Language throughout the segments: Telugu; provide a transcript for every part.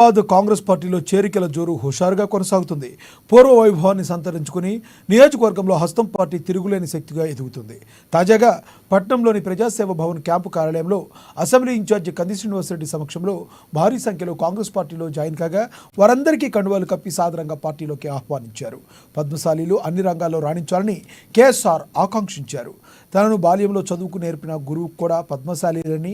కాంగ్రెస్ పార్టీలో చేరికల జోరు హుషారుగా కొనసాగుతుంది. పూర్వ వైభవాన్ని సంతరించుకుని నియోజకవర్గంలో హస్తం పార్టీ తిరుగులేని శక్తిగా ఎదుగుతుంది. తాజాగా పట్నంలోని ప్రజాసేవ భవన్ క్యాంపు కార్యాలయంలో అసెంబ్లీ ఇన్ఛార్జి కంది శ్రీనివాసరెడ్డి సమక్షంలో భారీ సంఖ్యలో కాంగ్రెస్ పార్టీలో జాయిన్ కాగా వారందరికీ కండువాలు కప్పి సాదరంగా పార్టీలోకి ఆహ్వానించారు. పద్మశాలీలు అన్ని రంగాల్లో రాణించాలని కేఎస్ఆర్ ఆకాంక్షించారు. తనను బాల్యంలో చదువుకు నేర్పిన గురువు కూడా పద్మశాలీలని,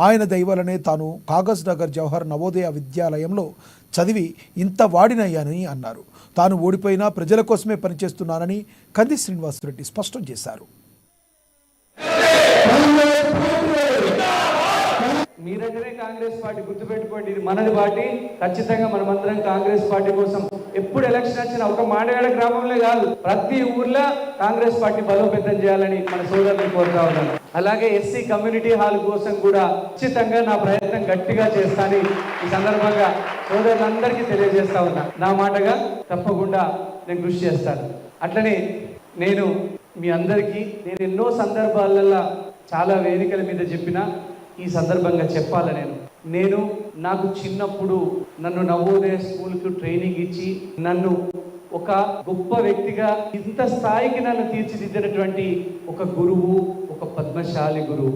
ఆయన దైవాలనే తాను కాగజ్ నగర్ జవహర్ నవోదయ విద్యాలయంలో చదివి ఇంత వాడినయ్యానని అన్నారు. తాను ఓడిపోయినా ప్రజల కోసమే పనిచేస్తున్నానని కంది శ్రీనివాసరెడ్డి స్పష్టం చేశారు. మీరంటేనే కాంగ్రెస్ పార్టీ, గుర్తుపెట్టుకోండి, ఇది మనది పార్టీ. ఖచ్చితంగా మనమందరం కాంగ్రెస్ పార్టీ కోసం ఎప్పుడు ఎలక్షన్ వచ్చినా ఒక మాండగాడ గ్రామంలో కాదు, ప్రతి ఊర్లో కాంగ్రెస్ పార్టీ బలోపేతం చేయాలని మన సోదరులను కోరుతా ఉన్నాను. అలాగే ఎస్సీ కమ్యూనిటీ హాల్ కోసం కూడా ఖచ్చితంగా నా ప్రయత్నం గట్టిగా చేస్తానని ఈ సందర్భంగా సోదరులందరికీ తెలియజేస్తా ఉన్నా. నా మాటగా తప్పకుండా నేను కృషి చేస్తాను. అట్లనే నేను మీ అందరికీ ఎన్నో సందర్భాలలో చాలా వేదికల మీద చెప్పిన ఈ సందర్భంగా చెప్పాలి. నేను నాకు చిన్నప్పుడు నన్ను నవోదయ స్కూల్కు ట్రైనింగ్ ఇచ్చి నన్ను ఒక గొప్ప వ్యక్తిగా ఇంత స్థాయికి నన్ను తీర్చిదిద్దినటువంటి ఒక గురువు, ఒక పద్మశాలి గురువు.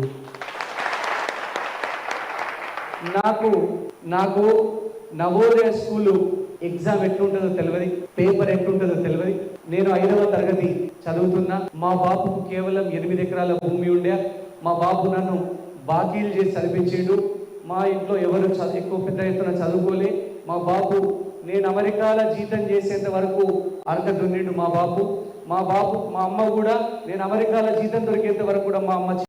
నాకు నవోదయ స్కూలు ఎగ్జామ్ ఎట్లుంటుందో తెలియదు, పేపర్ ఎట్లుంటుందో తెలియదు. నేను 5వ తరగతి చదువుతున్నా. మా బాబుకు కేవలం 8 ఎకరాల భూమి ఉండే. మా బాబు నన్ను బాకీలు చేసి చదివించిండు. మా ఇంట్లో ఎవరు ఎక్కువ పెద్ద ఎత్తున చదువుకోలే. మా బాబు నేను అమెరికాలో జీతం చేసేంత వరకు అరక దున్నిండు మా బాబు. మా అమ్మ కూడా నేను అమెరికాలో జీతం దొరికేంత వరకు కూడా మా అమ్మ